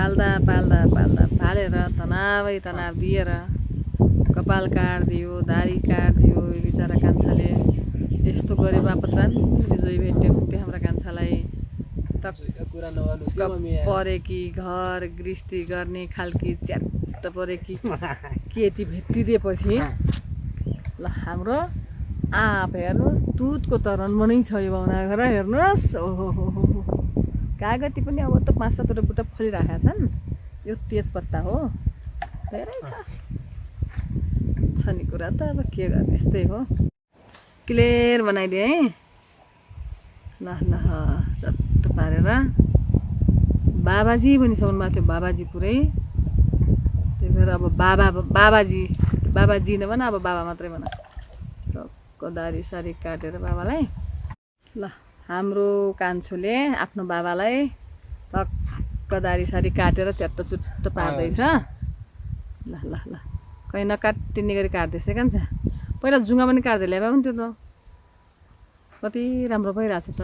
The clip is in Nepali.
पाल्दा पाल्दा पाल्दा पालेर तनावै तनाव दिएर कपाल काट्दियो दारी काट्दियो बिचरा कान्छाले यस्तो गरे बापत राम्ररी भेट्यो त्यो हाम्रो कान्छालाई परेकी घर गृहस्थी गर्ने खालकी च्याट्ट परेकी केटी भेटिदिएपछि ल हाम्रो आप हेर्नुहोस् दुधको त रनमनै छ यो बाहुना घर हेर्नुहोस् ओहो कागती पनि अब त 5-7 बुट्टा फलिराखेका छन् यो तेजपत्ता हो धेरै छ नि कुरा त अब के गर्ने यस्तै हो क्लियर बनाइदिए है ल ल चट्ट पारेर बाबाजी पनि सक्नु भएको थियो बाबाजी पुरै त्यही भएर अब बाबाजी नभन अब बाबा मात्रै भन दारी सारी काटेर बाबालाई ल हाम्रो कान्छोले आफ्नो बाबालाई टक्क दारी सारी काटेर च्याट्ट चुट्ट पार्दैछ ल ल ल कहीँ नकाटिने गरी काट्दैछ कान्छा पहिला जुङ्गा पनि काट्दै ल्याए पनि त्यो त कति राम्रो भइरहेछ त